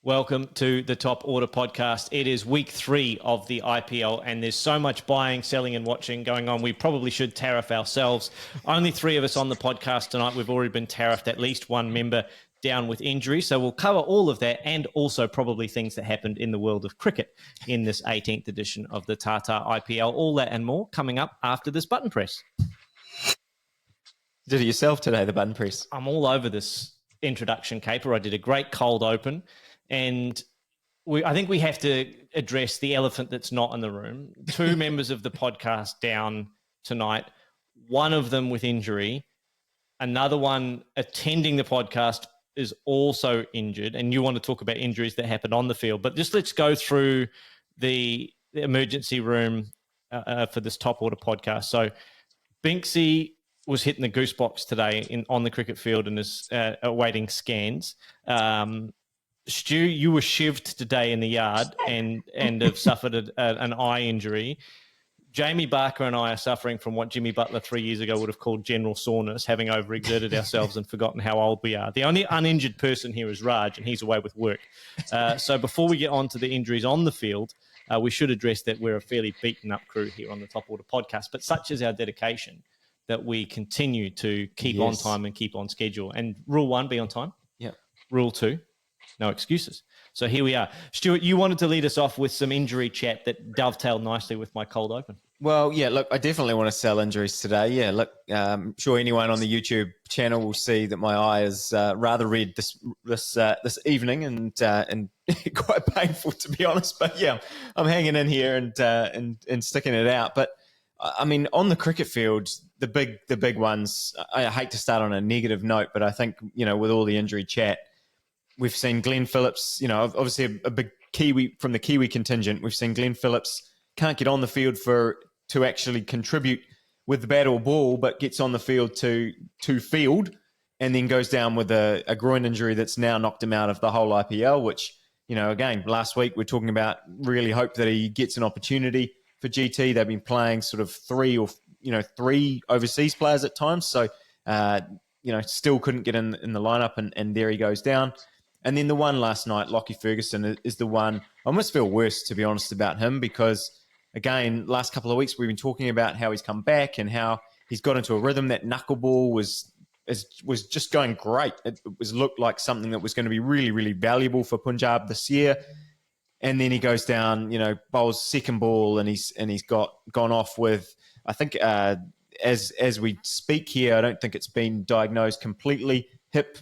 Welcome to the Top Order podcast. It is week 3 of the IPL, and there's so much buying, selling, and watching going on. We probably should tariff ourselves. Only 3 of us on the podcast tonight. We've already been tariffed, at least one member down with injury. So we'll cover all of that and also probably things that happened in the world of cricket in this 18th edition of the Tata IPL. All that and more coming up after this button press. Did it yourself today, the button press? I'm all over this introduction caper. I did a great cold open. And I think we have to address the elephant that's not in the room. 2 members of the podcast down tonight, one of them with injury, another one attending the podcast is also injured. And you want to talk about injuries that happened on the field. But just let's go through the emergency room for this Top Order podcast. So Binksy was hitting the goose box today on the cricket field and is awaiting scans. Stu, you were shivved today in the yard and have suffered an eye injury. Jamie Barker and I are suffering from what Jimmy Butler 3 years ago would have called general soreness, having overexerted ourselves and forgotten how old we are. The only uninjured person here is Raj, and he's away with work. So before we get on to the injuries on the field, we should address that we're a fairly beaten up crew here on the Top Order podcast, but such is our dedication that we continue to keep on time and keep on schedule. And rule 1, be on time. Yeah. Rule 2, no excuses. So here we are. Stuart, you wanted to lead us off with some injury chat that dovetailed nicely with my cold open. Well, yeah, look, I definitely want to sell injuries today. Yeah, look, I'm sure anyone on the YouTube channel will see that my eye is rather red this evening and quite painful, to be honest. But yeah, I'm hanging in here and sticking it out. But I mean, on the cricket field, the big ones, I hate to start on a negative note, but I think, with all the injury chat, we've seen Glenn Phillips, obviously a big Kiwi from the Kiwi contingent. We've seen Glenn Phillips can't get on the field to actually contribute with the bat or ball, but gets on the field to field and then goes down with a groin injury that's now knocked him out of the whole IPL, which, again, last week we're talking about really hope that he gets an opportunity for GT. They've been playing sort of 3 overseas players at times. So, still couldn't get in the lineup and there he goes down. And then the one last night, Lockie Ferguson, is the one. I almost feel worse, to be honest, about him because, again, last couple of weeks we've been talking about how he's come back and how he's got into a rhythm. That knuckleball was just going great. It looked like something that was going to be really, really valuable for Punjab this year. And then he goes down, bowls second ball, and he's gone off with, I think, as we speak here, I don't think it's been diagnosed completely. Hip,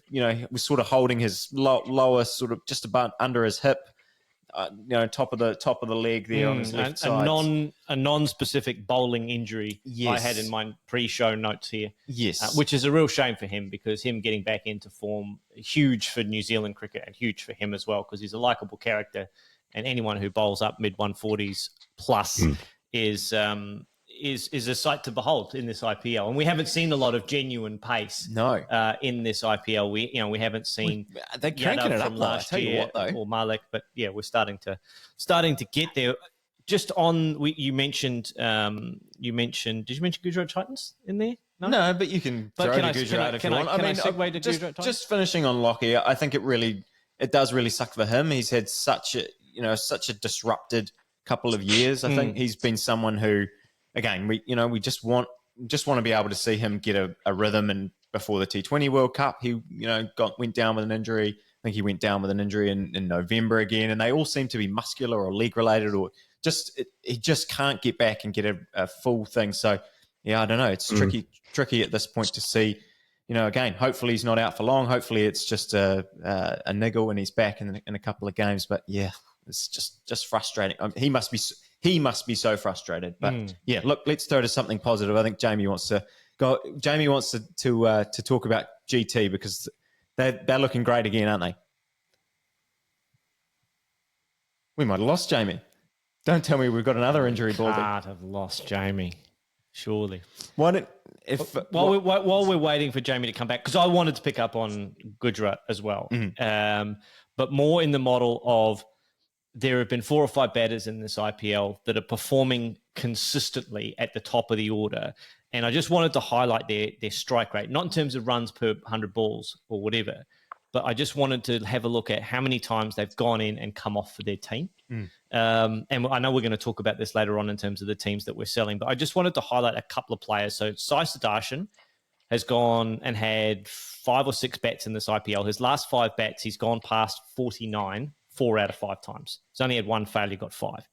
was sort of holding his lower, sort of just about under his hip, top of the leg there on his left side. A non-specific bowling injury. Yes. I had in my pre-show notes here. Yes, which is a real shame for him because him getting back into form, huge for New Zealand cricket and huge for him as well because he's a likable character, and anyone who bowls up mid 140s plus is a sight to behold in this IPL, and we haven't seen a lot of genuine pace. No, in this IPL, we haven't seen they're cranking it up from last year though. Or Malik, but yeah, we're starting to get there. Just on, you mentioned. Did you mention Gujarat Titans in there? No, but you can throw to Gujarat if you want. I segue to Gujarat Titans? Just finishing on Lockie, I think it does really suck for him. He's had such a disrupted couple of years. I think he's been someone who, again, we just want to be able to see him get a rhythm. And before the T20 World Cup, he went down with an injury. I think he went down with an injury in November again, and they all seem to be muscular or leg related, or he just can't get back and get a full thing. So yeah, I don't know. It's tricky at this point to see. Again, hopefully he's not out for long. Hopefully it's just a niggle and he's back in a couple of games. But yeah, it's just frustrating. He must be so frustrated. But yeah, look, let's throw to something positive. I think Jamie wants to go. Jamie wants to talk about GT because they're looking great again, aren't they? We might have lost Jamie. Don't tell me we've got another injury, Baldy. Can't have lost Jamie, surely. While we're waiting for Jamie to come back, because I wanted to pick up on Gujarat as well, but more in the model of there have been 4 or 5 batters in this IPL that are performing consistently at the top of the order, and I just wanted to highlight their strike rate, not in terms of runs per 100 balls or whatever, but I just wanted to have a look at how many times they've gone in and come off for their team. And I know we're going to talk about this later on in terms of the teams that we're selling, but I just wanted to highlight a couple of players. So Sai Sudharsan has gone and had 5 or 6 bets in this IPL. His last 5 bets, he's gone past 49, 4 out of 5 times. He's only had 1 failure, got 5.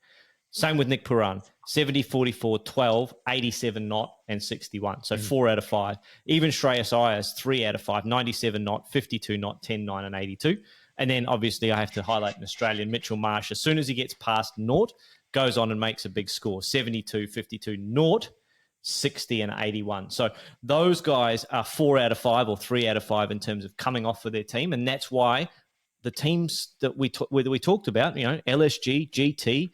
Same with Nicky Pooran, 70, 44, 12, 87 not, and 61. So 4 out of 5. Even Shreyas Iyer's 3 out of 5, 97 not, 52 not, 10, 9, and 82. And then obviously I have to highlight an Australian, Mitchell Marsh. As soon as he gets past naught, goes on and makes a big score, 72, 52, naught, 60 and 81. So those guys are 4 out of 5 or 3 out of 5 in terms of coming off for their team. And that's why the teams that we talked about, LSG, GT,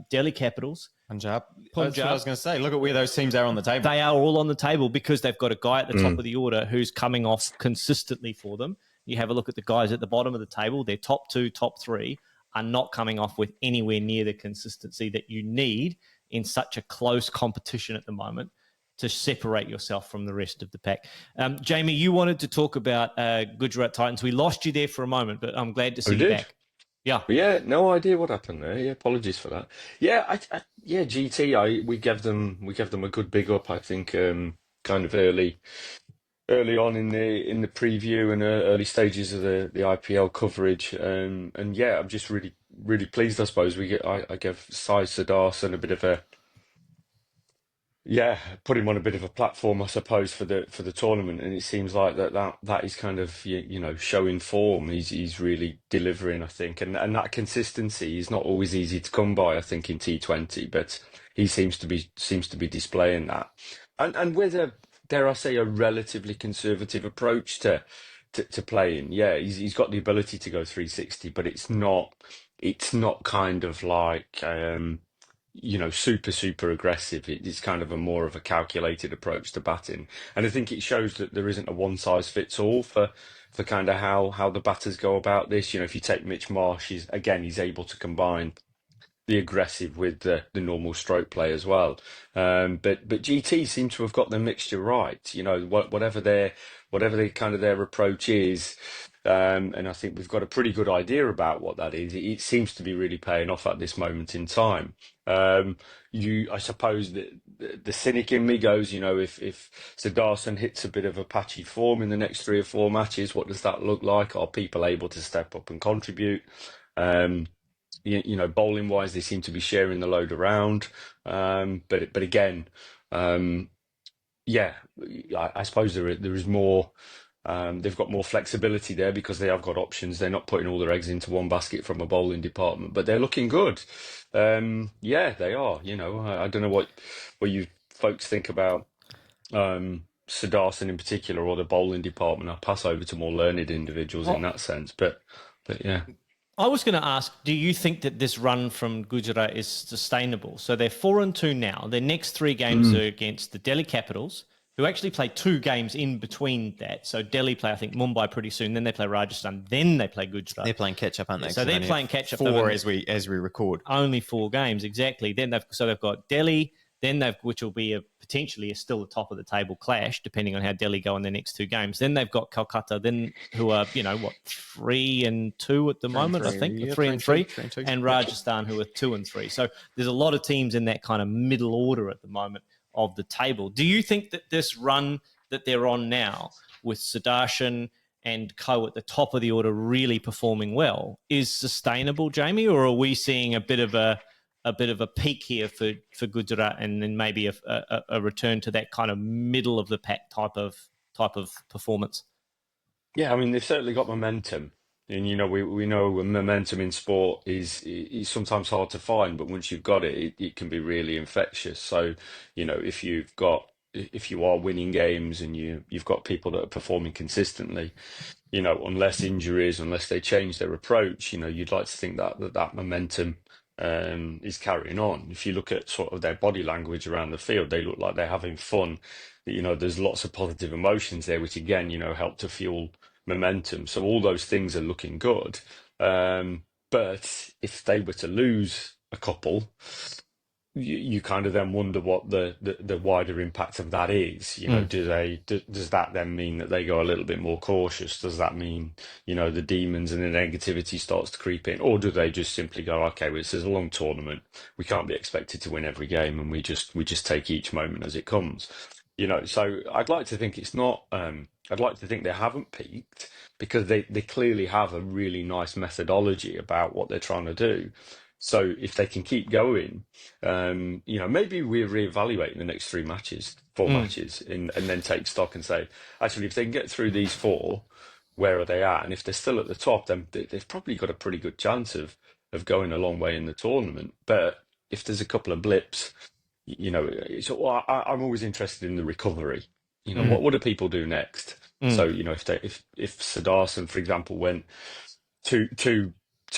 Delhi Capitals, Punjab. That's what I was going to say. Look at where those teams are on the table. They are all on the table because they've got a guy at the top of the order who's coming off consistently for them. You have a look at the guys at the bottom of the table. Their top 2, top 3 are not coming off with anywhere near the consistency that you need in such a close competition at the moment to separate yourself from the rest of the pack. Jamie, you wanted to talk about Gujarat Titans. We lost you there for a moment, but I'm glad to see you back. Yeah, no idea what happened there. Yeah, apologies for that. Yeah, GT. We gave them a good big up. I think kind of early on in the preview and early stages of the IPL coverage. And yeah, I'm just really pleased. I suppose I gave Sai Sudharsan a bit of a put him on a bit of a platform, I suppose, for the tournament, and it seems like that is kind of showing form. He's really delivering, I think, and that consistency is not always easy to come by, I think, in T20, but he seems to be displaying that, and with dare I say, a relatively conservative approach to playing. Yeah, he's got the ability to go 360, but it's not kind of like super aggressive. It's kind of a more of a calculated approach to batting, and I think it shows that there isn't a one size fits all for kind of how the batters go about this. If you take Mitch Marsh, he's able to combine the aggressive with the normal stroke play as well. But GT seem to have got the mixture right. Whatever their kind of their approach is. And I think we've got a pretty good idea about what that is. It seems to be really paying off at this moment in time. I suppose that the cynic in me goes, if Sudharsan hits a bit of a patchy form in the next 3 or 4 matches, what does that look like? Are people able to step up and contribute? Bowling wise, they seem to be sharing the load around. But again, I suppose there is more. They've got more flexibility there because they have got options. They're not putting all their eggs into one basket from a bowling department, but they're looking good. They are. I don't know what you folks think about Sudharsan in particular or the bowling department. I'll pass over to more learned individuals in that sense, but yeah. I was going to ask, do you think that this run from Gujarat is sustainable? So they're 4-2 now. Their next 3 games are against the Delhi Capitals, who actually play 2 games in between that. So Delhi play, I think, Mumbai pretty soon. Then they play Rajasthan. Then they play Gujarat. They're playing catch up, aren't they? So they're playing catch up. 4 as we record. Only 4 games, exactly. Then they've got Delhi. Then which will be potentially still a top of the table clash, depending on how Delhi go in their next 2 games. Then they've got Kolkata, then who are 3-2 at the moment, I think, 3-3, and Rajasthan, who are 2-3. So there's a lot of teams in that kind of middle order at the moment of the table. Do you think that this run that they're on now, with Sudharsan and co at the top of the order really performing well, is sustainable, Jamie, or are we seeing a bit of a peak here for Gujarat, and then maybe a return to that kind of middle of the pack type of performance? Yeah, I mean, they've certainly got momentum. And, we know momentum in sport is sometimes hard to find, but once you've got it, it can be really infectious. So, if you are winning games and you've got people that are performing consistently, unless injuries, unless they change their approach, you'd like to think that momentum is carrying on. If you look at sort of their body language around the field, they look like they're having fun. There's lots of positive emotions there, which again, help to fuel momentum. So all those things are looking good. But if they were to lose a couple, you kind of then wonder what the wider impact of that is. Does that then mean that they go a little bit more cautious? Does that mean, the demons and the negativity starts to creep in? Or do they just simply go, okay, well, this is a long tournament. We can't be expected to win every game, and we just take each moment as it comes. So I'd like to think it's not, I'd like to think they haven't peaked, because they clearly have a really nice methodology about what they're trying to do. So if they can keep going, maybe we reevaluate in the next 4 matches, and then take stock and say, actually, if they can get through these 4, where are they at? And if they're still at the top, then they've probably got a pretty good chance of going a long way in the tournament. But if there's a couple of blips, I'm always interested in the recovery. What do people do next? So if Sudharsan, for example, went two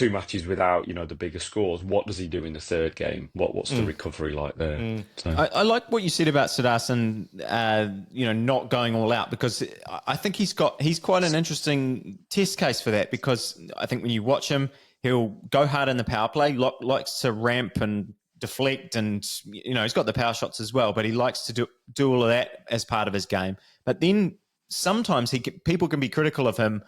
matches without the bigger scores, what does he do in the third game? What's the recovery like there? So. I like what you said about Sudharsan, not going all out, because I think he's quite an interesting test case for that, because I think when you watch him, he'll go hard in the power play, likes to ramp and deflect, and he's got the power shots as well, but he likes to do all of that as part of his game. But then sometimes people can be critical of him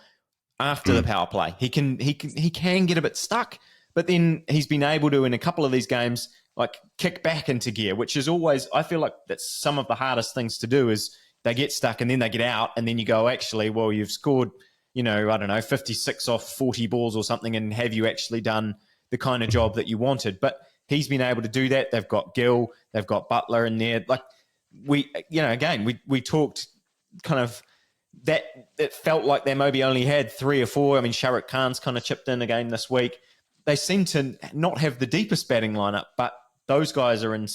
after the power play. He can get a bit stuck, but then he's been able to, in a couple of these games, like kick back into gear, which is always, I feel like that's some of the hardest things to do, is they get stuck and then they get out, and then you go, actually, well, you've scored, 56 off 40 balls or something, and have you actually done the kind of job that you wanted? But he's been able to do that. They've got Gill, they've got Butler in there. Like we talked kind of that it felt like they maybe only had 3 or 4. I mean, Shahrukh Khan's kind of chipped in again this week. They seem to not have the deepest batting lineup, but those guys are they're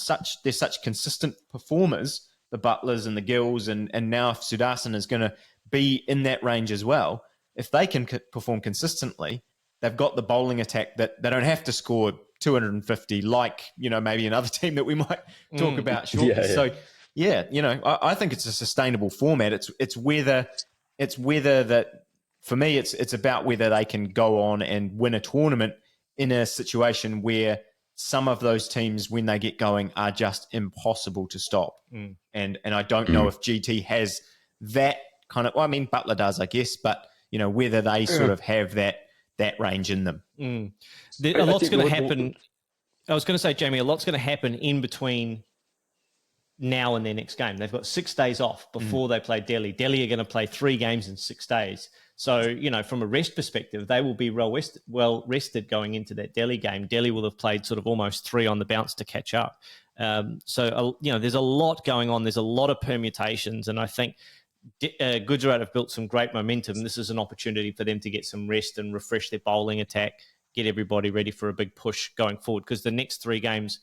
such consistent performers, the Butlers and the Gills, and now if Sudharsan is going to be in that range as well, if they can perform consistently, they've got the bowling attack that they don't have to score 250 like, maybe another team that we might talk about shortly. Yeah. So, I think it's a sustainable format. It's whether that, for me, it's about whether they can go on and win a tournament in a situation where some of those teams, when they get going, are just impossible to stop. And I don't know if GT has that kind of, Butler does, I guess, but whether they sort of have that range in them. A lot's going to happen. I was going to say, Jamie, a lot's going to happen in between now and their next game. They've got 6 days off before they play Delhi. Delhi are going to play 3 games in 6 days. So, from a rest perspective, they will be well rested going into that Delhi game. Delhi will have played sort of almost 3 on the bounce to catch up. So, there's a lot going on. There's a lot of permutations. And I think Gujarat have built some great momentum. This is an opportunity for them to get some rest and refresh their bowling attack, get everybody ready for a big push going forward, because the next 3 games,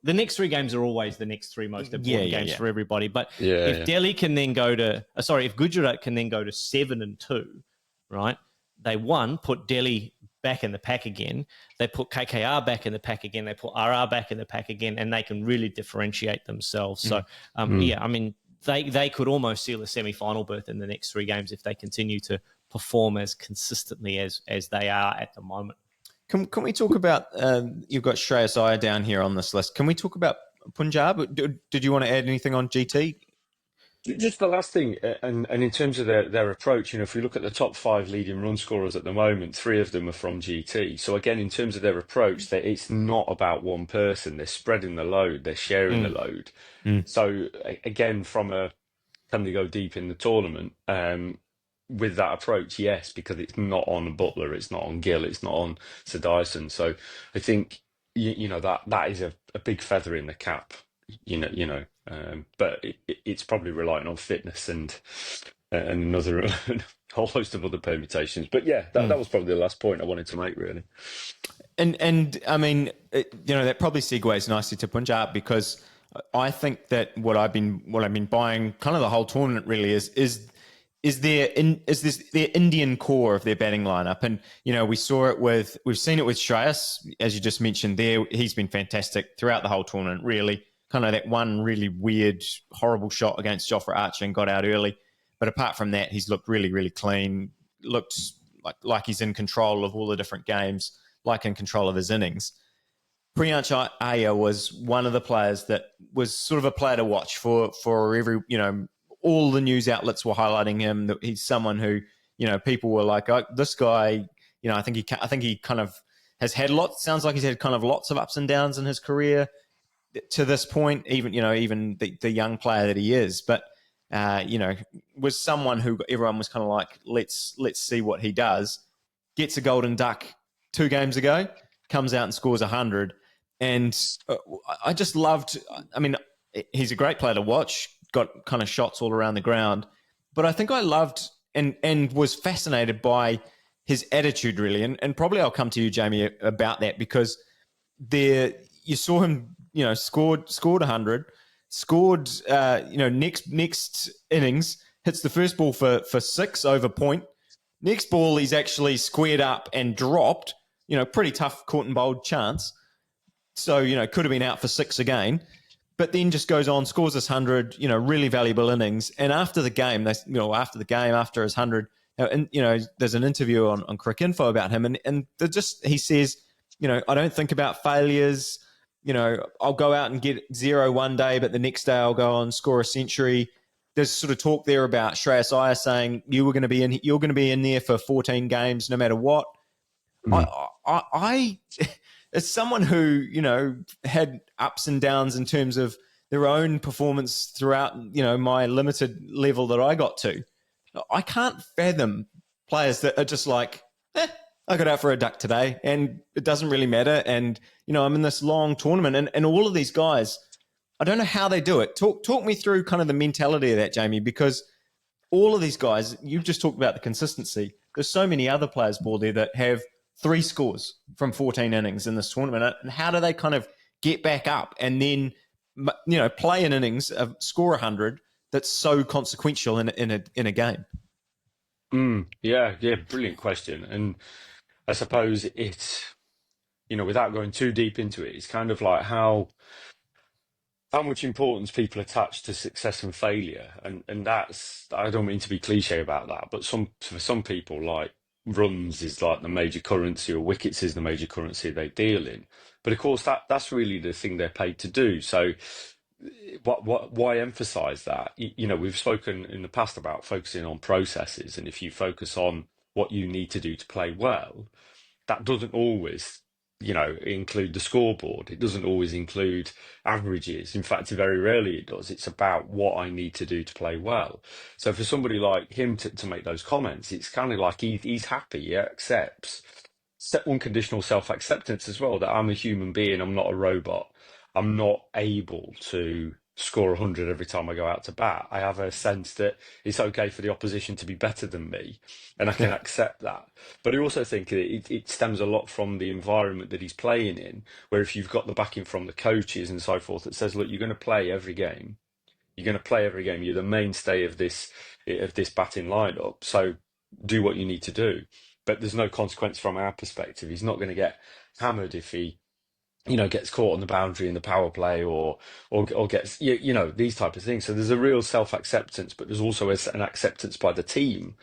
the next 3 games are always the next 3 most important games for everybody. But if Delhi can then go to, if Gujarat can then go to 7-2, right? They put Delhi back in the pack again. They put KKR back in the pack again. They put RR back in the pack again, and they can really differentiate themselves. So, they could almost seal a semi-final berth in the next 3 games if they continue to perform as consistently as they are at the moment. Can we talk about, you've got Shreyas Iyer down here on this list. Can we talk about Punjab? Did you want to add anything on GT? Just the last thing, and in terms of their approach, if we look at the top 5 leading run scorers at the moment, 3 of them are from GT. So again, in terms of their approach, it's not about one person. They're spreading the load. They're sharing the load. So again, can they go deep in the tournament? With that approach, yes, because it's not on Butler, it's not on Gill, it's not on Sudharsan. So I think that is a big feather in the cap. But it's probably relying on fitness and another whole host of other permutations. But yeah, that was probably the last point I wanted to make, really. And I mean, that probably segues nicely to Punjab, because I think that what I've been buying kind of the whole tournament really is their Indian core of their batting lineup. And, we've seen it with Shreyas, as you just mentioned there. He's been fantastic throughout the whole tournament, really. Kind of that one really weird, horrible shot against Jofra Archer and got out early. But apart from that, he's looked really, really clean, looked like he's in control of all the different games, like in control of his innings. Priyansh Arya was one of the players that was sort of a player to watch for every, all the news outlets were highlighting him. That he's someone who, people were like, oh, this guy, I think he kind of has had sounds like he's had kind of lots of ups and downs in his career to this point, even the young player that he is. But, was someone who everyone was kind of like, let's see what he does. Gets a golden duck 2 games ago, comes out and scores 100. And I just loved, he's a great player to watch, got kind of shots all around the ground. But I think I loved and was fascinated by his attitude, really. And probably I'll come to you, Jamie, about that, because you saw him, scored 100, scored, next innings, hits the first ball for 6 over point. Next ball, he's actually squared up and dropped, pretty tough caught and bowled chance. So, could have been out for 6 again, but then just goes on, scores this 100, really valuable innings. And after the game, after his 100, and, there's an interview on Crick Info about him. And he says, I don't think about failures. I'll go out and get 0 one day, but the next day I'll go on, score a century. There's sort of talk there about Shreyas Iyer saying you're going to be in there for 14 games, no matter what. I as someone who, had ups and downs in terms of their own performance throughout, my limited level that I got to, I can't fathom players that are just like, I got out for a duck today and it doesn't really matter. And, I'm in this long tournament and all of these guys, I don't know how they do it. Talk me through kind of the mentality of that, Jamie, because all of these guys, you've just talked about the consistency. There's so many other players, Baldy, that have 3 scores from 14 innings in this tournament. And how do they kind of get back up and then, play an innings, score 100 that's so consequential in a game? Yeah, brilliant question. And I suppose it's, without going too deep into it, it's kind of like how much importance people attach to success and failure. And that's, I don't mean to be cliche about that, but for some people, like, runs is like the major currency, or wickets is the major currency they deal in. But of course, that's really the thing they're paid to do. So why emphasize that? We've spoken in the past about focusing on processes, and if you focus on what you need to do to play well, that doesn't always include the scoreboard. It doesn't always include averages. In fact, very rarely it does. It's about what I need to do to play well. So for somebody like him to make those comments, it's kind of like he's happy, he accepts. Unconditional self-acceptance as well, that I'm a human being, I'm not a robot. I'm not able to score 100 every time I go out to bat. I have a sense that it's okay for the opposition to be better than me, and I can accept that. But I also think it stems a lot from the environment that he's playing in, where if you've got the backing from the coaches and so forth that says, look, you're going to play every game. You're going to play every game. You're the mainstay of this batting lineup. So do what you need to do. But there's no consequence from our perspective. He's not going to get hammered if he gets caught on the boundary in the power play or gets, these type of things. So there's a real self-acceptance, but there's also an acceptance by the team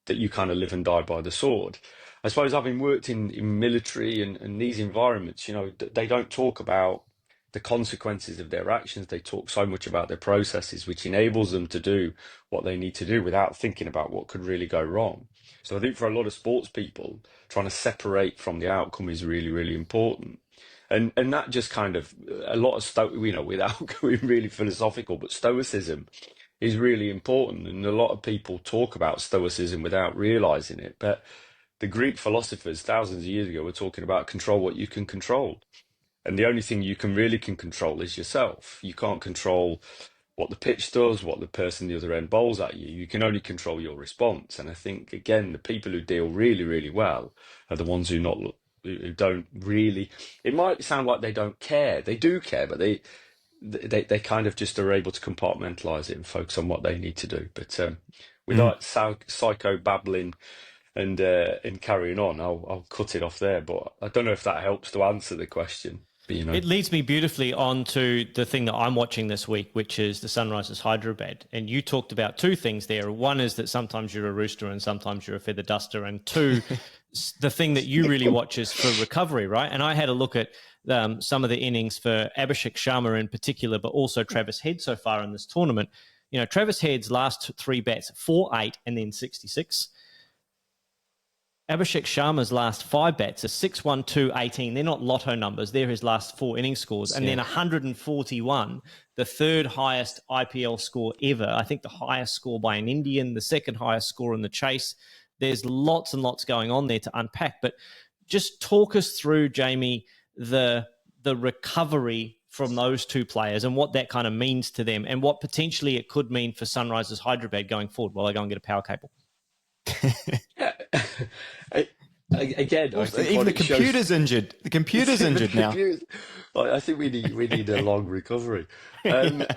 that you kind of live and die by the sword. I suppose having worked in military and these environments, they don't talk about the consequences of their actions. They talk so much about their processes, which enables them to do what they need to do without thinking about what could really go wrong. So I think for a lot of sports people, trying to separate from the outcome is really, really important. And that just kind of, a lot of, without going really philosophical, but stoicism is really important. And a lot of people talk about stoicism without realizing it. But the Greek philosophers thousands of years ago were talking about control what you can control. And the only thing you can control is yourself. You can't control what the pitch does, what the person the other end bowls at you. You can only control your response. And I think, again, the people who deal really, really well are the ones who don't really, it might sound like they don't care. They do care, but they kind of just are able to compartmentalize it and focus on what they need to do. But without psycho babbling and carrying on, I'll cut it off there. But I don't know if that helps to answer the question. But, It leads me beautifully on to the thing that I'm watching this week, which is the Sunrisers Hyderabad. And you talked about 2 things there. One is that sometimes you're a rooster and sometimes you're a feather duster. And 2, the thing that you really watch is for recovery, right? And I had a look at some of the innings for Abhishek Sharma in particular, but also Travis Head so far in this tournament. Travis Head's last 3 bats, 4, 8, and then 66. Abhishek Sharma's last 5 bats are 6, 1, 2, 18. They're not lotto numbers. They're his last 4 inning scores. And then 141, the 3rd highest IPL score ever. I think the highest score by an Indian, the 2nd highest score in the chase. There's lots and lots going on there to unpack. But just talk us through, Jamie, the recovery from those 2 players and what that kind of means to them and what potentially it could mean for Sunrisers Hyderabad going forward while they go and get a power cable. Again, I think even the computer's injured. The computer's injured now. I think we need a long recovery. I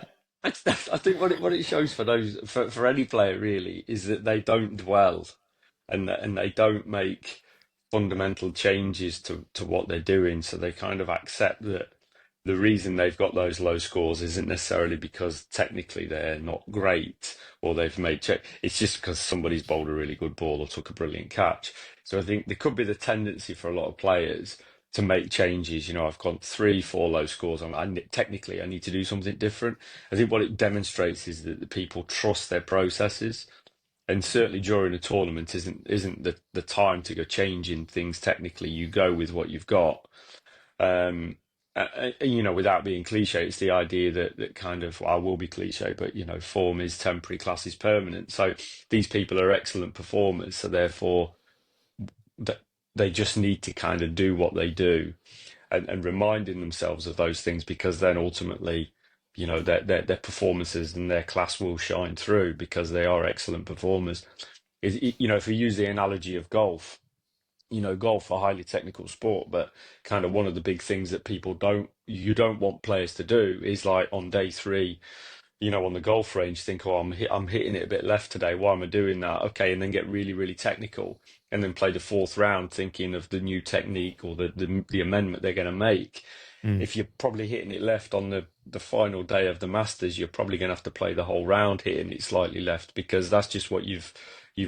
think what it shows for any player really is that they don't dwell and they don't make fundamental changes to what they're doing. So they kind of accept that the reason they've got those low scores isn't necessarily because technically they're not great or they've made it's just because somebody's bowled a really good ball or took a brilliant catch. So I think there could be the tendency for a lot of players to make changes. I've got 3, 4 low scores. Technically, I need to do something different. I think what it demonstrates is that the people trust their processes. And certainly during a tournament isn't the time to go changing things technically. You go with what you've got. Without being cliche, it's the idea that kind of, I will be cliche, but, form is temporary, class is permanent. So these people are excellent performers. So therefore, they just need to kind of do what they do and reminding themselves of those things, because then ultimately, their performances and their class will shine through because they are excellent performers. If we use the analogy of golf, golf a highly technical sport, but kind of one of the big things that you don't want players to do is like on day 3, on the golf range, think, I'm hitting it a bit left today. Why am I doing that? Okay, and then get really, really technical, and then play the 4th round thinking of the new technique or the amendment they're going to make. If you're probably hitting it left on the final day of the Masters, you're probably going to have to play the whole round hitting it slightly left, because that's just what you've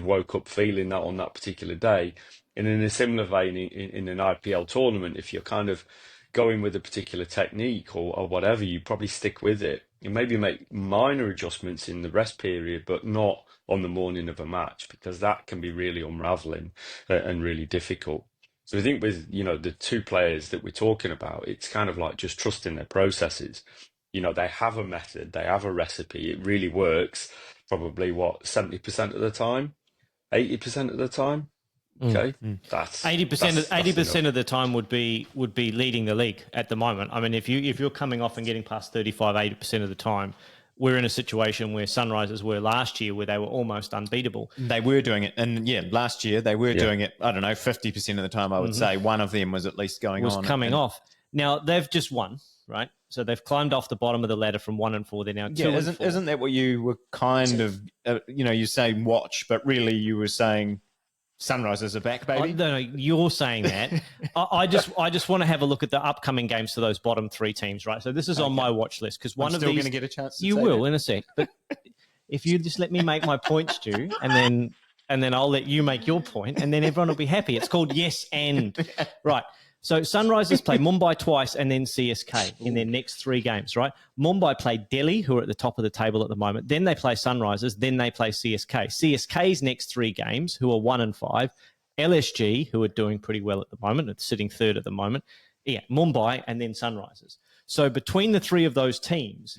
woke up feeling that on that particular day. And in a similar vein, in an IPL tournament, if you're kind of going with a particular technique or whatever, you probably stick with it. You maybe make minor adjustments in the rest period, but not on the morning of a match, because that can be really unraveling and really difficult. So I think with, the 2 players that we're talking about, it's kind of like just trusting their processes. They have a method, they have a recipe. It really works probably 70% of the time, 80% of the time. Okay, that's 80% of the time would be leading the league at the moment. I mean, if you're coming off and getting past 80% of the time, we're in a situation where Sunrisers were last year, where they were almost unbeatable. They were doing it, and last year they were doing it. I don't know, 50% of the time. I would say one of them was at least coming off. Now they've just won, right? So they've climbed off the bottom of the ladder from 1 and 4. They're now 2 and 4. Isn't that what you were kind of? You say watch, but really you were saying Sunrisers are back, baby. No, you're saying that. I just want to have a look at the upcoming games for those bottom 3 teams, right? So this is on my watch list, because one of these, going to get a chance. You will in a sec, but if you just let me make my point, Stu, and then I'll let you make your point, and then everyone will be happy. It's called yes and right. So Sunrisers play Mumbai twice and then CSK in their next 3 games, right? Mumbai play Delhi, who are at the top of the table at the moment. Then they play Sunrisers. Then they play CSK. CSK's next 3 games, who are 1 and 5. LSG, who are doing pretty well at the moment, it's sitting 3rd at the moment. Yeah, Mumbai and then Sunrisers. So between the 3 of those teams,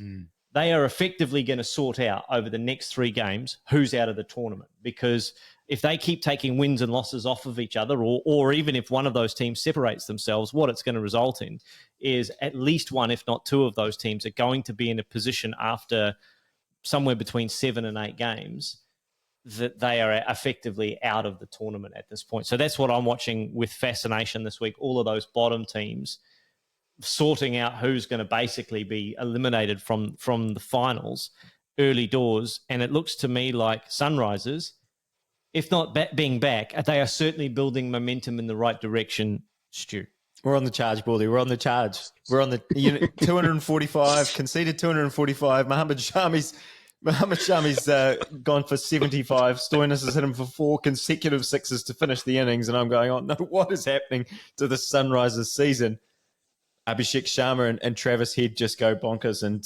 they are effectively going to sort out over the next 3 games who's out of the tournament, because if they keep taking wins and losses off of each other, or even if one of those teams separates themselves, what it's going to result in is at least 1, if not 2 of those teams are going to be in a position after somewhere between 7 and 8 games that they are effectively out of the tournament at this point. So that's what I'm watching with fascination this week, all of those bottom teams sorting out who's going to basically be eliminated from the finals early doors. And it looks to me like Sunrisers, if not being back, they are certainly building momentum in the right direction, Stu. We're on the charge, Baldy. We're on the charge. We're on the 245, conceded 245. Mohammad Shami's gone for 75. Stoinis has hit him for 4 consecutive sixes to finish the innings. And I'm going, oh, no, what is happening to the Sunrisers season? Abhishek Sharma and Travis Head just go bonkers. And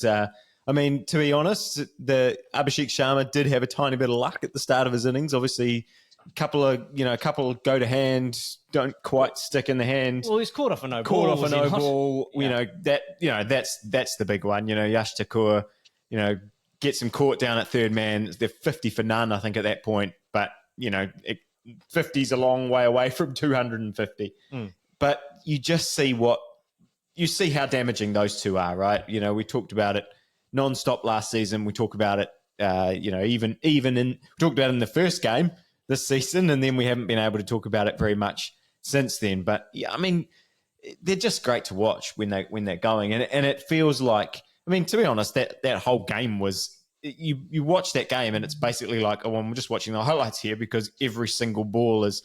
I mean, to be honest, the Abhishek Sharma did have a tiny bit of luck at the start of his innings. Obviously, a couple go to hand, don't quite stick in the hand. Well, he's caught off a no Caught ball. off a no ball. Yeah. That's the big one. Yash Thakur, gets him caught down at third man. They're 50 for none, I think, at that point. But 50's a long way away from 250. But you just see how damaging those two are, right? We talked about it non-stop last season. We talk about it, even we talked about it in the first game this season, and then we haven't been able to talk about it very much since then. But yeah, I mean, they're just great to watch when they're going, and it feels like, I mean, to be honest, that whole game was, you watch that game and it's basically like, oh, well, I'm just watching the highlights here because every single ball is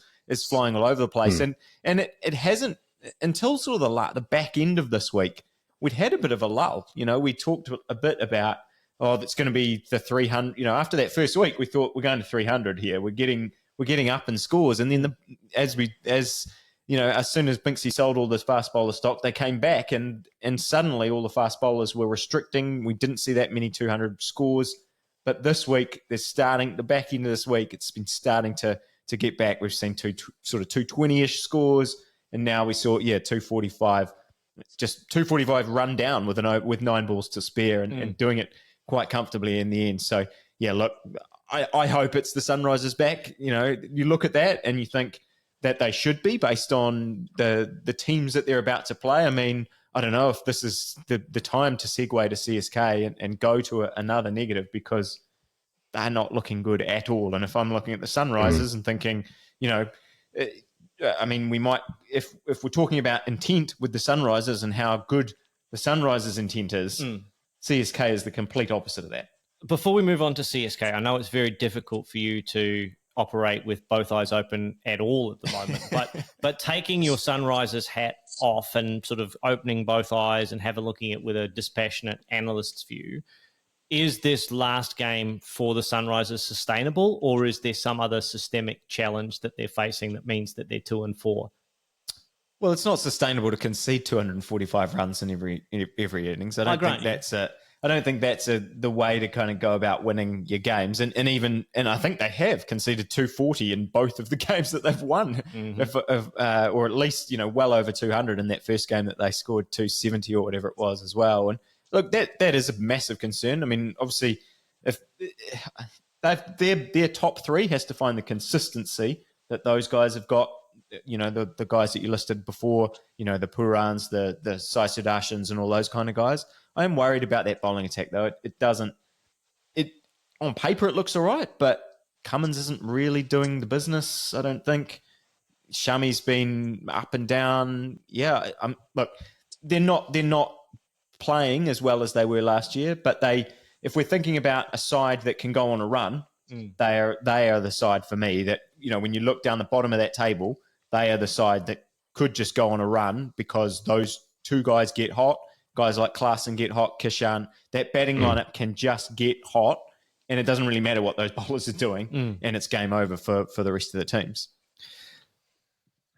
flying all over the place, and it hasn't until sort of the back end of this week. We'd had a bit of a lull. We talked a bit about, that's going to be the 300. After that first week, we thought we're going to 300 here. We're getting up in scores, and then as soon as Binksy sold all this fast bowler stock, they came back, and suddenly all the fast bowlers were restricting. We didn't see that many 200 scores, but this week the back end of this week, it's been starting to get back. We've seen sort of 220-ish scores, and now we saw 245. Just 245 run down with 9 balls to spare and doing it quite comfortably in the end. So, yeah, look, I hope it's the Sunrisers back. You look at that and you think that they should be based on the teams that they're about to play. I mean, I don't know if this is the time to segue to CSK and go to another negative, because they're not looking good at all. And if I'm looking at the Sunrisers and thinking, I mean, we might, if we're talking about intent with the Sunrisers and how good the Sunrisers' intent is, CSK is the complete opposite of that. Before we move on to CSK, I know it's very difficult for you to operate with both eyes open at all at the moment, but taking your Sunrisers hat off and sort of opening both eyes and have a looking at it with a dispassionate analyst's view, is this last game for the Sunrisers sustainable, or is there some other systemic challenge that they're facing that means that they're 2-4? Well, it's not sustainable to concede 245 runs in every innings. I don't think that's the way to kind of go about winning your games. And I think they have conceded 240 in both of the games that they've won, or at least well over 200 in that first game that they scored 270 or whatever it was as well. And look, that is a massive concern. I mean, obviously, if their top three has to find the consistency that those guys have got. The guys that you listed before, the Purans, the Sai Sudarsans, and all those kind of guys. I am worried about that bowling attack, though. It doesn't. On paper it looks all right, but Cummins isn't really doing the business, I don't think. Shami's been up and down. Yeah, look, they're not playing as well as they were last year, but if we're thinking about a side that can go on a run, they are the side for me that, when you look down the bottom of that table, they are the side that could just go on a run because those two guys get hot. Guys like Klaasen get hot, Kishan. That batting lineup can just get hot, and it doesn't really matter what those bowlers are doing, and it's game over for the rest of the teams.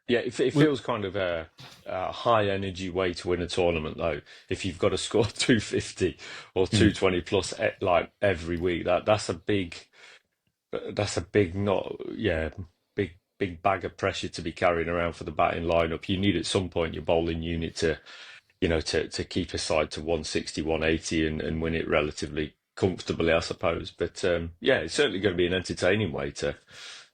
Yeah, it feels kind of a high-energy way to win a tournament, though. If you've got to score 250 or 220 plus like every week, that's a big big bag of pressure to be carrying around for the batting lineup. You need at some point your bowling unit to keep a side to 160, 180 and win it relatively comfortably, I suppose. But it's certainly going to be an entertaining way to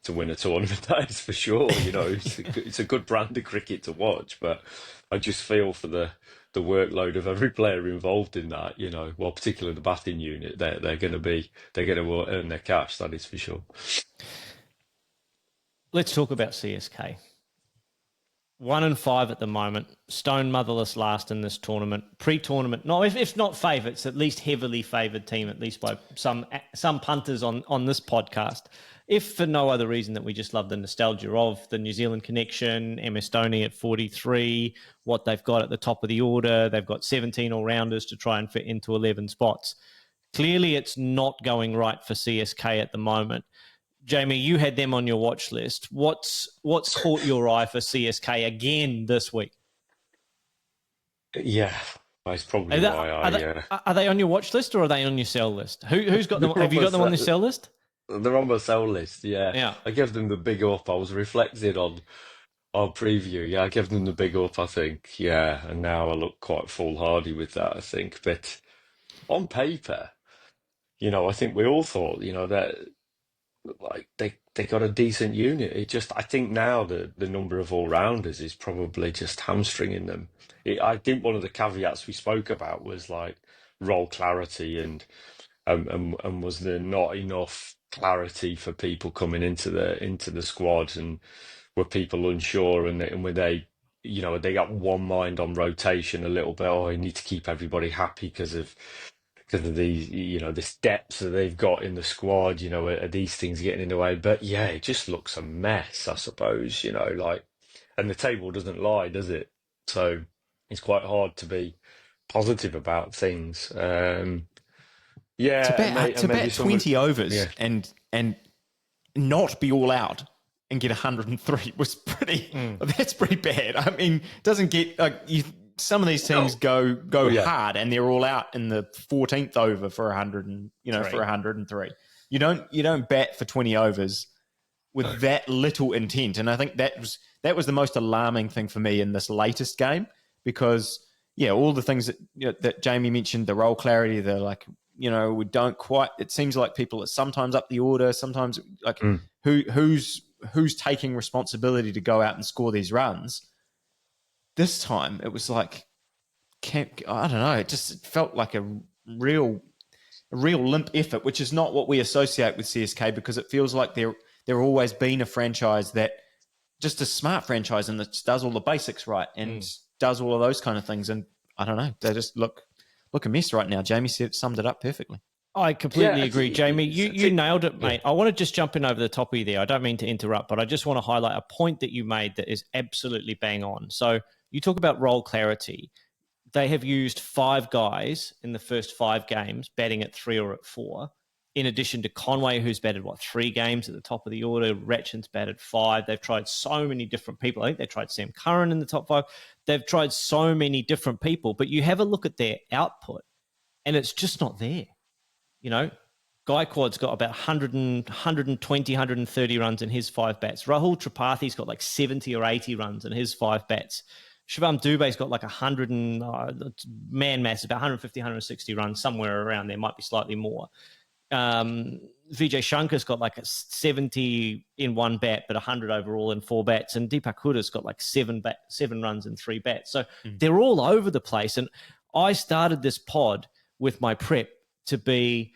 win a tournament, that is for sure. It's a good brand of cricket to watch, but I just feel for the workload of every player involved in that, well, particularly the batting unit, they're going to earn their cash, that is for sure. Let's talk about CSK. 1-5 at the moment. Stone motherless last in this tournament. Pre-tournament, no, if not favourites, at least heavily favoured team, at least by some punters on this podcast. If for no other reason that we just love the nostalgia of the New Zealand connection, MS Dhoni at 43, what they've got at the top of the order. They've got 17 all-rounders to try and fit into 11 spots. Clearly, it's not going right for CSK at the moment. Jamie, you had them on your watch list. What's caught your eye for CSK again this week? Yeah, that's probably why are they on your watch list or are they on your sell list? Who's got them? they're Have you got them on the almost, sell list? they're on my sell list. Yeah, Yeah. I gave them the big up. I was reflecting on our preview. Yeah, I gave them the big up, I think. Yeah, and now I look quite foolhardy with that, I think. But on paper, I think we all thought, that like they got a decent unit. It just I think now the number of all rounders is probably just hamstringing them. I think one of the caveats we spoke about was like role clarity and was there not enough clarity for people coming into the squad, and were people unsure, and were they got one mind on rotation a little bit. Oh, you need to keep everybody happy because of these, this depth that they've got in the squad, are these things getting in the way? But yeah, it just looks a mess, I suppose, and the table doesn't lie, does it? So it's quite hard to be positive about things. Yeah, To bat 20 overs yeah. and not be all out and get 103 was that's pretty bad. I mean, doesn't get some of these teams go hard and they're all out in the 14th over for 100 and for 103. You don't bat for 20 overs with that little intent, and I think that was the most alarming thing for me in this latest game, because all the things that Jamie mentioned, the role clarity, the like, we don't quite. It seems like people are sometimes up the order, sometimes like who's taking responsibility to go out and score these runs. This time it was like, I don't know. It just felt like a real limp effort, which is not what we associate with CSK, because it feels like they're always been a franchise that just a smart franchise and that does all the basics right and does all of those kind of things. And I don't know, they just look a mess right now. Jamie summed it up perfectly. I completely agree, Jamie. You nailed it, mate. I want to just jump in over the top of you there. I don't mean to interrupt, but I just want to highlight a point that you made that is absolutely bang on. So you talk about role clarity. They have used 5 guys in the first 5 games, batting at 3 or at 4, in addition to Conway, who's batted, 3 games at the top of the order. Ratchin's batted 5. They've tried so many different people. I think they tried Sam Curran in the top 5. They've tried so many different people, but you have a look at their output, and it's just not there. Gaikwad's got about 120, 130 runs in his 5 bats. Rahul Tripathi's got like 70 or 80 runs in his 5 bats. Shivam Dubé's got like 100 and man mass, about 150, 160 runs, somewhere around there, might be slightly more. Vijay Shankar's got like a 70 in 1 bat, but 100 overall in 4 bats. And Deepak Huda's got like 7 runs in 3 bats. So they're all over the place. And I started this pod with my prep to be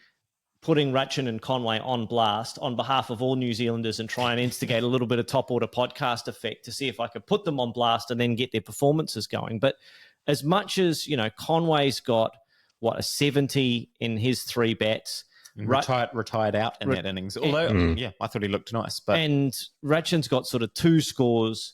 putting Ratchin and Conway on blast on behalf of all New Zealanders and try and instigate a little bit of top order podcast effect to see if I could put them on blast and then get their performances going. But as much as, Conway's got, a 70 in his 3 bats. Retired out in that innings. Although, I thought he looked nice. And Ratchin's got sort of 2 scores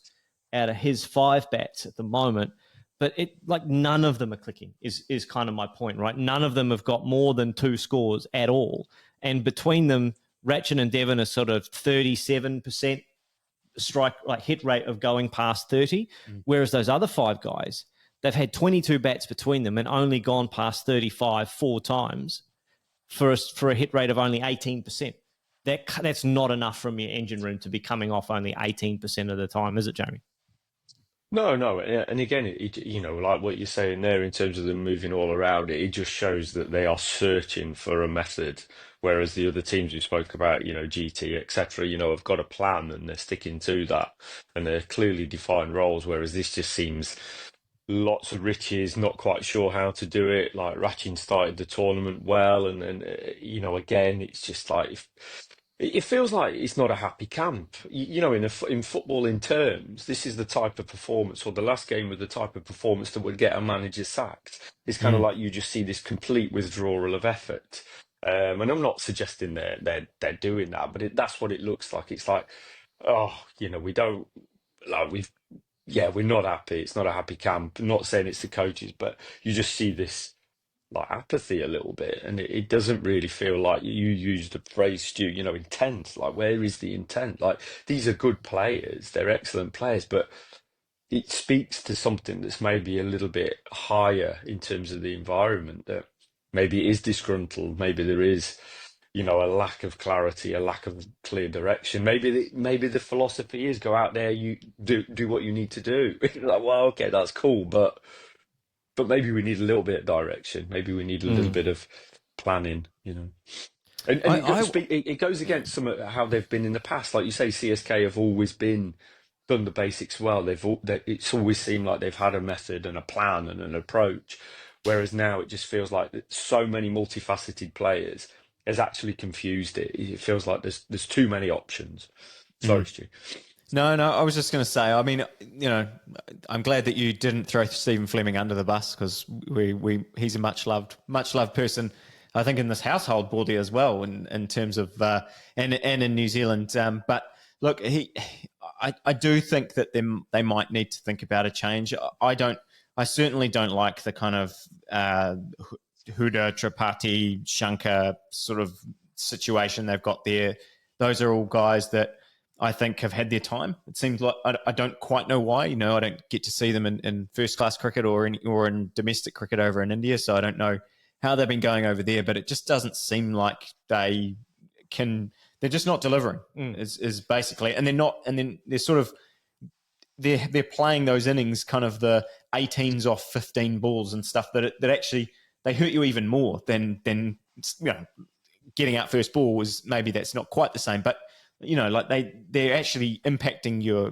out of his 5 bats at the moment. But none of them are clicking is kind of my point, right? None of them have got more than 2 scores at all. And between them, Ratchin and Devon are sort of 37% hit rate of going past 30, whereas those other 5 guys, they've had 22 bats between them and only gone past 35 4 times for a hit rate of only 18%. That's not enough from your engine room to be coming off only 18% of the time, is it, Jamie? No, and again, like what you're saying there in terms of them moving all around, it just shows that they are searching for a method, whereas the other teams we spoke about, GT, etc., have got a plan and they're sticking to that, and they're clearly defined roles, whereas this just seems lots of riches, not quite sure how to do it. Like Ratchin started the tournament well, and again, it's just like it feels like it's not a happy camp. In footballing terms, this is the type of performance, or the last game was the type of performance that would get a manager sacked. It's kind of like you just see this complete withdrawal of effort. And I'm not suggesting they're doing that, but that's what it looks like. It's like, we don't like we're not happy. It's not a happy camp. I'm not saying it's the coaches, but you just see this like apathy a little bit, and it doesn't really feel like, you used the phrase, Stu, intent. Like, where is the intent? Like, these are good players, they're excellent players, but it speaks to something that's maybe a little bit higher in terms of the environment, that maybe it is disgruntled, maybe there is, a lack of clarity, a lack of clear direction. Maybe the philosophy is go out there, you do what you need to do. Like, well, okay, that's cool, but maybe we need a little bit of direction. Maybe we need a little bit of planning. And it goes against some of how they've been in the past. Like you say, CSK have always done the basics well. It's always seemed like they've had a method and a plan and an approach, whereas now it just feels like that so many multifaceted players has actually confused it. It feels like there's too many options. Sorry, Stu. No, I was just going to say, I mean, I'm glad that you didn't throw Stephen Fleming under the bus, because he's a much loved person, I think, in this household, Baldy, as well, in terms of and in New Zealand. But look, I do think that they might need to think about a change. I certainly don't like the kind of Huda, Tripathi, Shankar sort of situation they've got there. Those are all guys that I think have had their time. It seems like I don't quite know why. I don't get to see them in first-class cricket or in domestic cricket over in India, so I don't know how they've been going over there. But it just doesn't seem like they can. They're just not delivering. Is basically, and they're not. And then they're sort of they're playing those innings, kind of the 18s off 15 balls and stuff that actually they hurt you even more than getting out first ball was. Maybe that's not quite the same, but. Like they're actually impacting your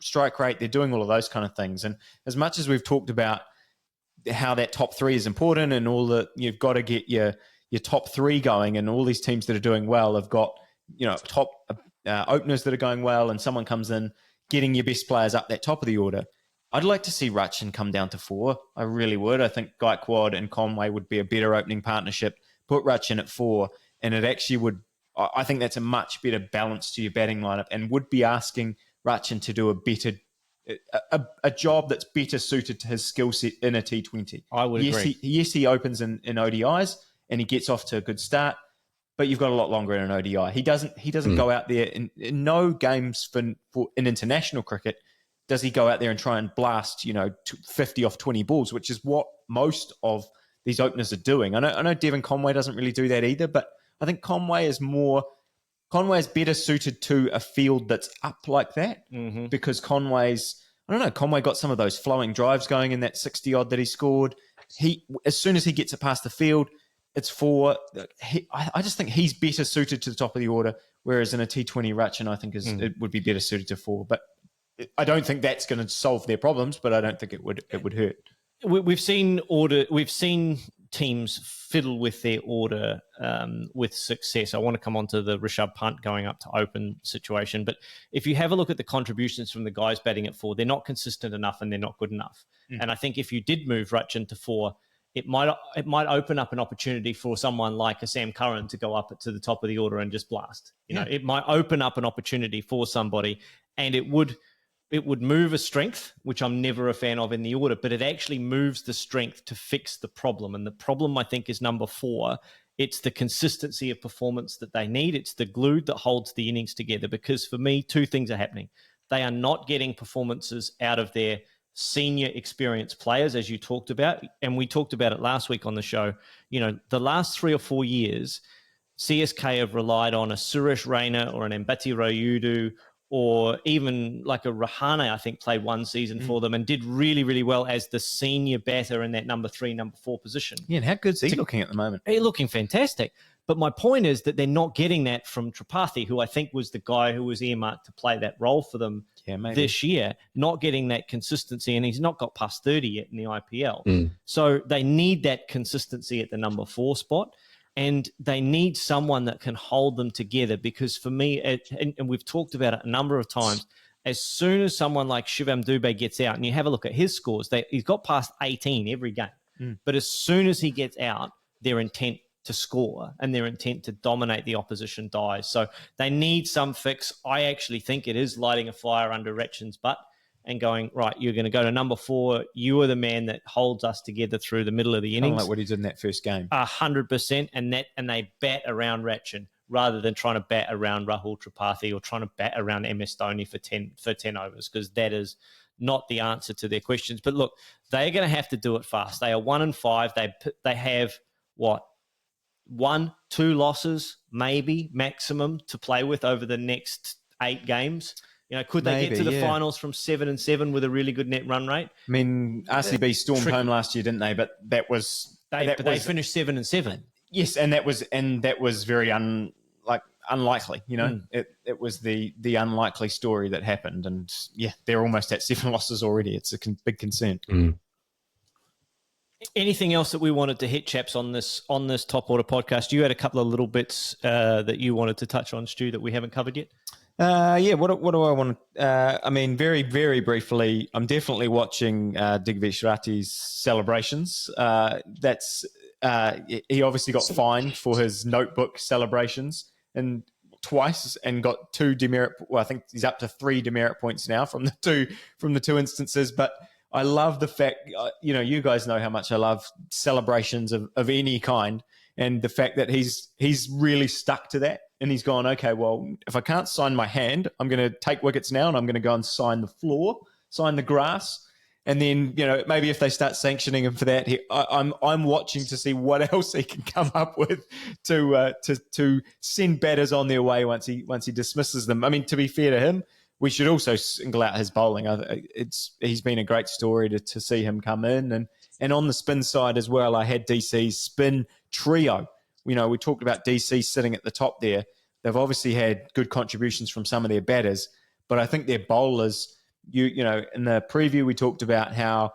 strike rate. They're doing all of those kind of things. And as much as we've talked about how that top three is important and all that, you've got to get your top three going, and all these teams that are doing well have got, top openers that are going well, and someone comes in getting your best players up that top of the order. I'd like to see Rachin come down to 4. I really would. I think Gaikwad and Conway would be a better opening partnership. Put Rachin at 4, and it actually would. I think that's a much better balance to your batting lineup, and would be asking Rachin to do a job that's better suited to his skill set in a T20. I would agree. He opens in ODIs and he gets off to a good start, but you've got a lot longer in an ODI. He doesn't go out there in no games for in international cricket does he go out there and try and blast 50 off 20 balls, which is what most of these openers are doing. I know Devon Conway doesn't really do that either, but I think Conway is better suited to a field that's up like that, because Conway got some of those flowing drives going in that 60 odd that he scored. As soon as he gets it past the field, it's 4. I just think he's better suited to the top of the order, whereas in a T20, Rachin, I think it would be better suited to 4. But I don't think that's going to solve their problems, but I don't think it would hurt. We've seen teams fiddle with their order with success. I want to come on to the Rishabh Pant going up to open situation. But if you have a look at the contributions from the guys batting at 4, they're not consistent enough and they're not good enough. And I think if you did move Rachin to 4, it might open up an opportunity for someone like a Sam Curran to go up to the top of the order and just blast. It might open up an opportunity for somebody, and it would move a strength, which I'm never a fan of in the order, but it actually moves the strength to fix the problem. And the problem, I think, is number 4. It's the consistency of performance that they need. It's the glue that holds the innings together. Because for me, 2 things are happening. They are not getting performances out of their senior experienced players, as you talked about. And we talked about it last week on the show. The last 3 or 4 years, CSK have relied on a Suresh Raina or an Ambati Rayudu, or even like a Rahane, I think, played one season for them and did really, really well as the senior batter in that number 3, number 4 position. Yeah, and how good's he looking at the moment? He's looking fantastic. But my point is that they're not getting that from Tripathi, who I think was the guy who was earmarked to play that role for them this year, not getting that consistency, and he's not got past 30 yet in the IPL. So they need that consistency at the number 4 spot. And they need someone that can hold them together, because for me, and we've talked about it a number of times, as soon as someone like Shivam Dubé gets out, and you have a look at his scores, he's got past 18 every game. But as soon as he gets out, their intent to score and their intent to dominate the opposition dies. So they need some fix. I actually think it is lighting a fire under Rachin's butt and going, right, you're going to go to number 4. You are the man that holds us together through the middle of the innings. Kind of like what he did in that first game. 100%. And they bat around Rachin rather than trying to bat around Rahul Tripathi or trying to bat around MS Dhoni for 10 overs, because not the answer to their questions. But look, they're going to have to do it fast. They are 1-5. They have what? 1-2 losses, maybe maximum, to play with over the next 8 games. Could they get to the finals from 7-7 with a really good net run rate? I mean, RCB stormed home last year, didn't they? But they finished 7-7. Yes, and that was very unlikely. It was the unlikely story that happened, and they're almost at 7 losses already. It's a big concern. Anything else that we wanted to hit, chaps, on this Top Order podcast? You had a couple of little bits that you wanted to touch on, Stu, that we haven't covered yet. What do I want to... I mean, very, very briefly, I'm definitely watching Digvesh Rathi's celebrations. He obviously got fined for his notebook celebrations and twice, and got 2 demerit... Well, I think he's up to 3 demerit points now from the two instances. But I love the fact... you guys know how much I love celebrations of any kind, and the fact that he's really stuck to that. And he's gone, okay, well, if I can't sign my hand, I'm going to take wickets now and I'm going to go and sign the floor, sign the grass. And then, maybe if they start sanctioning him for that, I'm watching to see what else he can come up with to send batters on their way once he dismisses them. I mean, to be fair to him, we should also single out his bowling. He's been a great story to see him come in. And on the spin side as well, I had DC's spin trio. We talked about DC sitting at the top there. They've obviously had good contributions from some of their batters, but I think their bowlers, in the preview we talked about how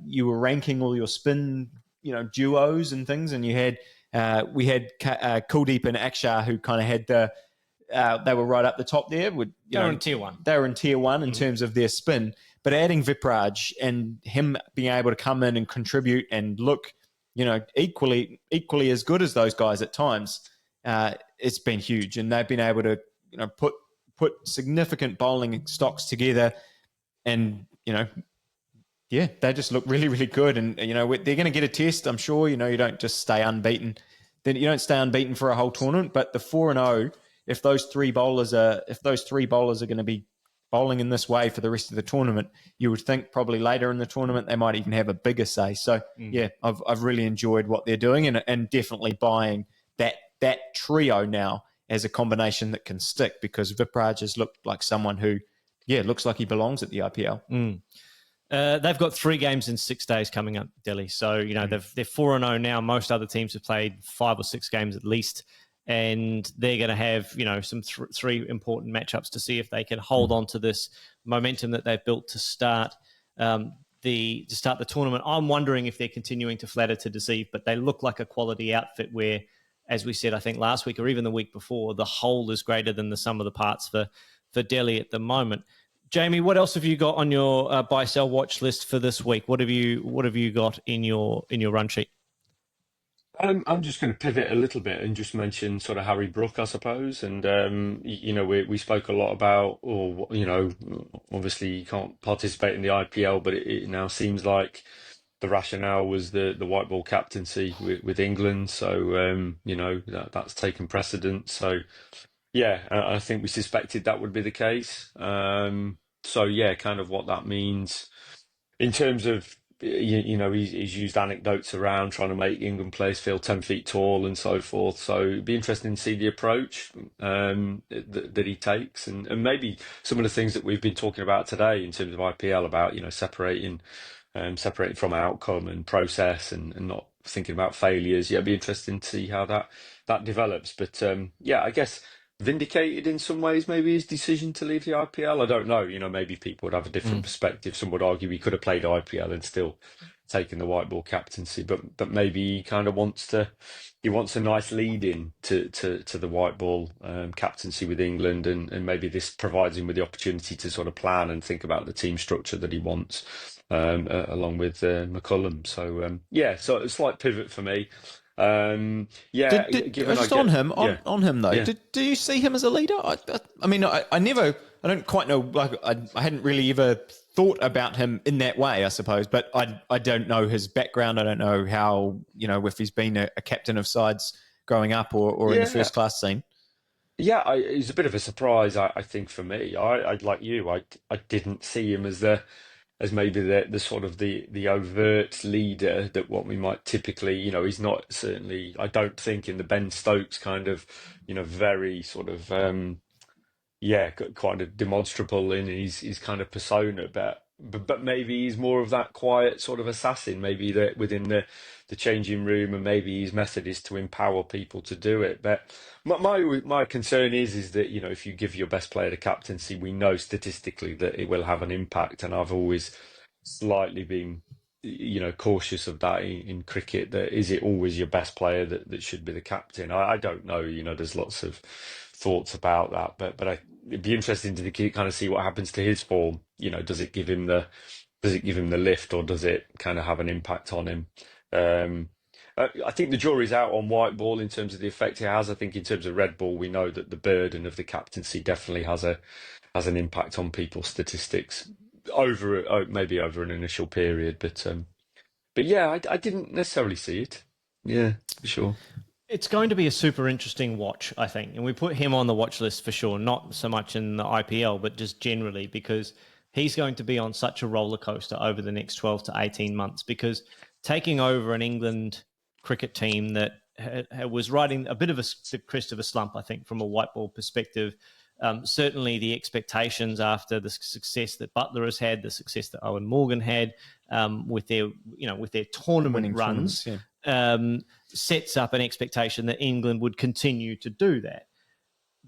you were ranking all your spin, duos and things, and we had Kuldeep and Akshar who kind of had they were right up the top there. They were in tier 1. They were in tier 1 in terms of their spin, but adding Vipraj and him being able to come in and contribute and look equally as good as those guys at times, it's been huge. And they've been able to, put significant bowling stocks together, and they just look really, really good. And they're going to get a test, I'm sure. You don't just stay unbeaten. Then you don't stay unbeaten for a whole tournament. But the 4-0, if those three bowlers are going to be bowling in this way for the rest of the tournament, you would think probably later in the tournament they might even have a bigger say. So I've really enjoyed what they're doing, and definitely buying that trio now as a combination that can stick, because Vipraj has looked like someone who looks like he belongs at the IPL. They've got 3 games in 6 days coming up, Delhi. So they're 4-0 now. Most other teams have played 5 or 6 games at least. And they're going to have, some 3 important matchups to see if they can hold on to this momentum that they've built to start the tournament. I'm wondering if they're continuing to flatter to deceive, but they look like a quality outfit where, as we said, I think last week or even the week before, the whole is greater than the sum of the parts for Delhi at the moment. Jamie, what else have you got on your buy-sell watch list for this week? What have you got in your run sheet? I'm just going to pivot a little bit and just mention sort of Harry Brook, I suppose. And, we spoke a lot about, obviously you can't participate in the IPL, but it now seems like the rationale was the white ball captaincy with England. So, that's taken precedence. So, I think we suspected that would be the case. Kind of what that means in terms of, he's used anecdotes around trying to make England players feel 10 feet tall and so forth. So it'd be interesting to see the approach that he takes, and maybe some of the things that we've been talking about today in terms of IPL about, separating from outcome and process and not thinking about failures. It'd be interesting to see how that develops. But I guess vindicated in some ways maybe his decision to leave the IPL. I don't know. Maybe people would have a different perspective. Some would argue he could have played IPL and still taken the white ball captaincy, but maybe he kind of wants a nice lead in to the white ball captaincy with England, and maybe this provides him with the opportunity to sort of plan and think about the team structure that he wants along with McCullum. So so a slight pivot for me. On him though. Yeah. Do you see him as a leader? I don't quite know. Like I hadn't really ever thought about him in that way, I suppose. But I don't know his background. I don't know how if he's been a captain of sides growing up or in the first class scene. Yeah, it was a bit of a surprise, I think, for me. I like you, I didn't see him as maybe the sort of the overt leader that what we might typically, he's not certainly, I don't think in the Ben Stokes kind of, very sort of yeah, kind of demonstrable in his kind of persona, but maybe he's more of that quiet sort of assassin, maybe that within the changing room, and maybe his method is to empower people to do it. But my concern is that if you give your best player the captaincy, we know statistically that it will have an impact, and I've always slightly been cautious of that in cricket. That is it always your best player that should be the captain? I don't know. There's lots of thoughts about that, but it'd be interesting to kind of see what happens to his form. Does it give him the lift, or does it kind of have an impact on him? I think the jury's out on white ball in terms of the effect it has. I think in terms of red ball, we know that the burden of the captaincy definitely has an impact on people's statistics maybe over an initial period. But yeah, I didn't necessarily see it. Yeah, for sure. It's going to be a super interesting watch, I think. And we put him on the watch list for sure, not so much in the IPL, but just generally, because he's going to be on such a roller coaster over the next 12 to 18 months. Because taking over an England cricket team that was riding a bit of the crest of a slump, I think, from a white ball perspective. Certainly the expectations after the success that Butler has had, the success that Owen Morgan had with their tournament Winning runs, sets up an expectation that England would continue to do that.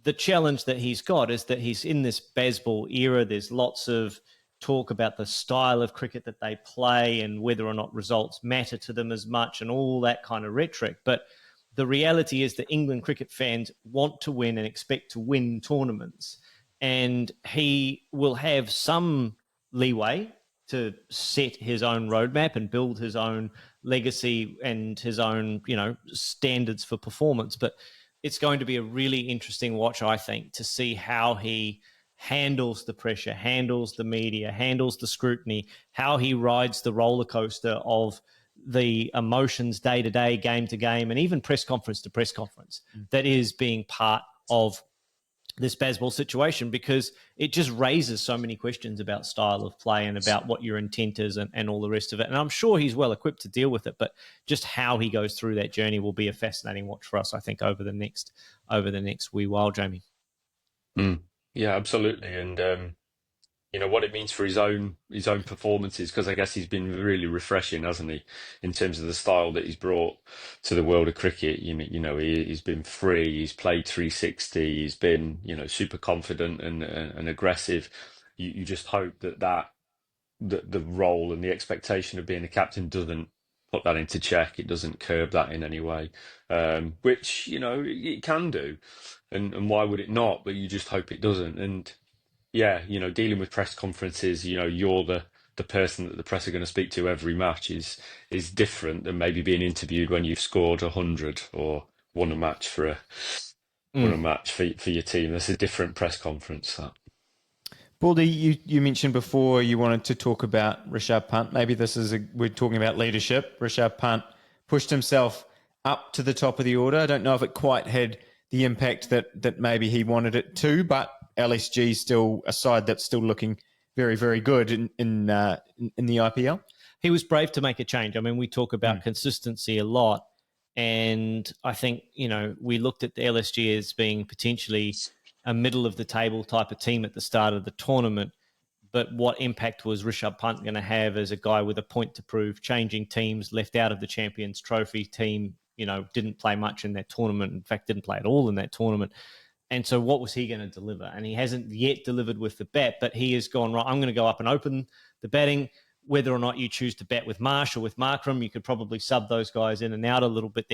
The challenge that he's got is that he's in this Bazball era. There's lots of talk about the style of cricket that they play and whether or not results matter to them as much and all that kind of rhetoric. But the reality is that England cricket fans want to win and expect to win tournaments. And he will have some leeway to set his own roadmap and build his own legacy and his own, standards for performance. But it's going to be a really interesting watch, I think, to see how he handles the pressure, handles the media, handles the scrutiny, how he rides the roller coaster of the emotions day to day, game to game, and even press conference to press conference that is being part of this Bazball situation, because it just raises so many questions about style of play and about what your intent is and all the rest of it. And I'm sure he's well equipped to deal with it, but just how he goes through that journey will be a fascinating watch for us, I think, over the next wee while, Jamie. Yeah, absolutely. And what it means for his own performances, because I guess he's been really refreshing, hasn't he, in terms of the style that he's brought to the world of cricket. He's been free, he's played 360, he's been super confident and aggressive. You just hope that the role and the expectation of being a captain doesn't put that into check. It doesn't curb that in any way, which it can do, and why would it not? But you just hope it doesn't. And yeah, dealing with press conferences, you're the person that the press are going to speak to every match is different than maybe being interviewed when you've scored 100 or won a match for your team. That's a different press conference. That. Baldy, you mentioned before you wanted to talk about Rishabh Pant. Maybe we're talking about leadership. Rishabh Pant pushed himself up to the top of the order. I don't know if it quite had the impact that maybe he wanted it to, but LSG is still a side that's still looking very, very good in the IPL. He was brave to make a change. I mean, we talk about consistency a lot, and I think we looked at the LSG as being potentially a middle of the table type of team at the start of the tournament. But what impact was Rishabh Pant going to have as a guy with a point to prove, changing teams, left out of the Champions Trophy team, didn't play much in that tournament. In fact, didn't play at all in that tournament. And so what was he going to deliver? And he hasn't yet delivered with the bat, but he has gone, right, I'm going to go up and open the batting. Whether or not you choose to bat with Marsh or with Markram, you could probably sub those guys in and out a little bit.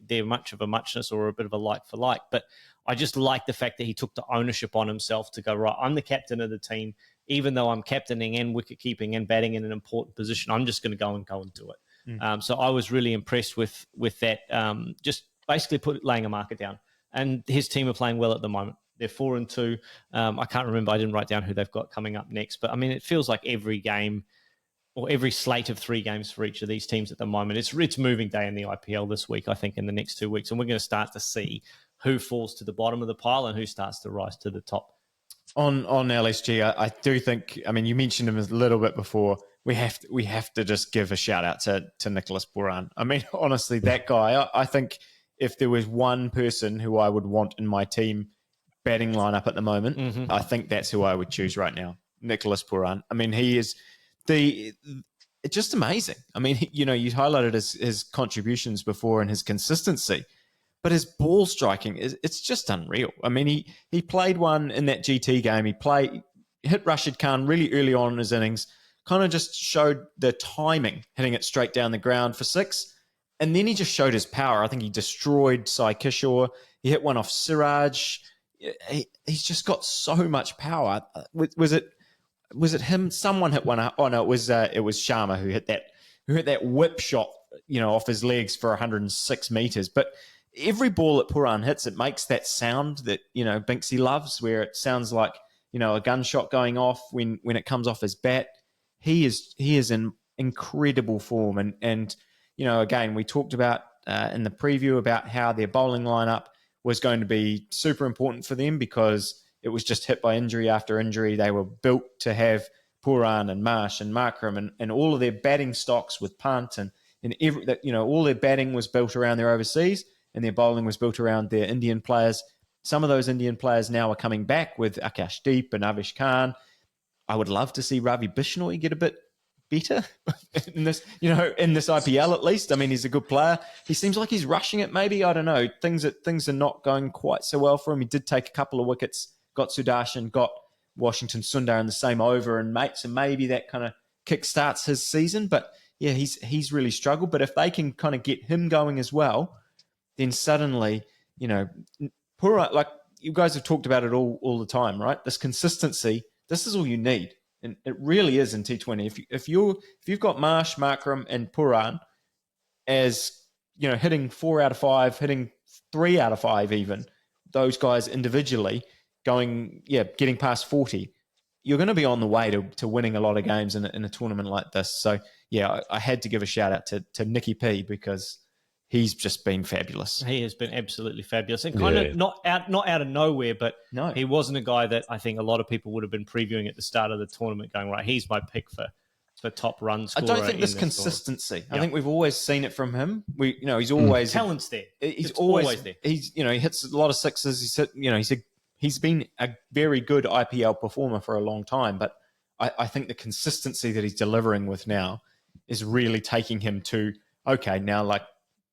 They're much of a muchness or a bit of a like for like. But I just like the fact that he took the ownership on himself to go, right, I'm the captain of the team. Even though I'm captaining and wicket keeping and batting in an important position, I'm just going to go and do it. So I was really impressed with that. Just basically laying a marker down. And his team are playing well at the moment. They're 4-2. I can't remember. I didn't write down who they've got coming up next. But, I mean, it feels like every game or every slate of 3 games for each of these teams at the moment. It's moving day in the IPL this week, I think, in the next 2 weeks. And we're going to start to see who falls to the bottom of the pile and who starts to rise to the top. On LSG, I do think. I mean, you mentioned him a little bit before. We have to just give a shout out to Nicholas Pooran. I mean, honestly, that guy. I think if there was one person who I would want in my team batting lineup at the moment, I think that's who I would choose right now, Nicholas Pooran. I mean, he is it's just amazing. I mean, you highlighted his contributions before and his consistency. But his ball striking it's just unreal. I mean, he played one in that GT game. He hit Rashid Khan really early on in his innings, kind of just showed the timing, hitting it straight down the ground for 6. And then he just showed his power. I think he destroyed Sai Kishore. He hit one off Siraj. He's just got so much power. Was it him? Someone hit one up. Oh no, it was Sharma who hit that whip shot, off his legs for 106 meters. But every ball that Pooran hits, it makes that sound that, Binksy loves, where it sounds like, a gunshot going off when it comes off his bat. He is in incredible form. And again, we talked about in the preview about how their bowling lineup was going to be super important for them because it was just hit by injury after injury. They were built to have Pooran and Marsh and Markram and all of their batting stocks with Pant and all their batting was built around their overseas. And their bowling was built around their Indian players. Some of those Indian players now are coming back with Akash Deep and Avish Khan. I would love to see Ravi Bishnoi get a bit better in this IPL at least. I mean, he's a good player. He seems like he's rushing it. Maybe, I don't know. Things are not going quite so well for him. He did take a couple of wickets, got Sudarshan, got Washington Sundar in the same over, and so maybe that kind of kickstarts his season. But yeah, he's really struggled. But if they can kind of get him going as well, then suddenly, Pooran, like you guys have talked about it all the time, right? This consistency, this is all you need. And it really is in T20. If you've got Marsh, Markram, and Pooran as, hitting 4 out of 5, hitting 3 out of 5 even, those guys individually getting past 40, you're going to be on the way to winning a lot of games in a tournament like this. So, yeah, I had to give a shout out to Nicky P because he's just been fabulous. He has been absolutely fabulous and kind of not out of nowhere, but no, he wasn't a guy that I think a lot of people would have been previewing at the start of the tournament going, right, he's my pick for top run scorer. I don't think this consistency. I think we've always seen it from him. He's always talent's there. He's always there. He's he hits a lot of sixes. He's been a very good IPL performer for a long time, but I think the consistency that he's delivering with now is really taking him to, okay, now like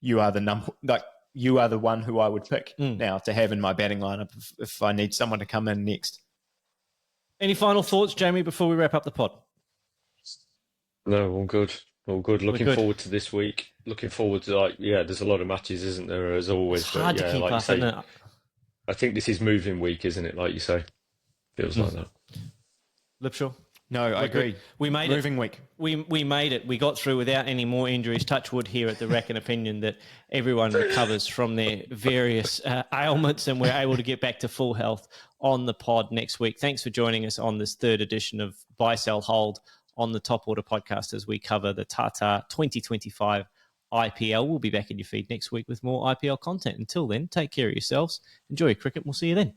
you are the one who I would pick now to have in my batting lineup if I need someone to come in next. Any final thoughts, Jamie, before we wrap up the pod? No, all good. All good. Looking forward to this week. Looking forward to there's a lot of matches, isn't there, as always? It's hard to keep up, isn't it? I think this is moving week, isn't it? Like you say, feels like that. Lipshaw? No, I agree. Good. We made moving week. We made it. We got through without any more injuries. Touch wood here at the Rack and Opinion that everyone recovers from their various ailments and we're able to get back to full health on the pod next week. Thanks for joining us on this third edition of Buy, Sell, Hold on the Top Order podcast as we cover the Tata 2025 IPL. We'll be back in your feed next week with more IPL content. Until then, take care of yourselves. Enjoy your cricket. We'll see you then.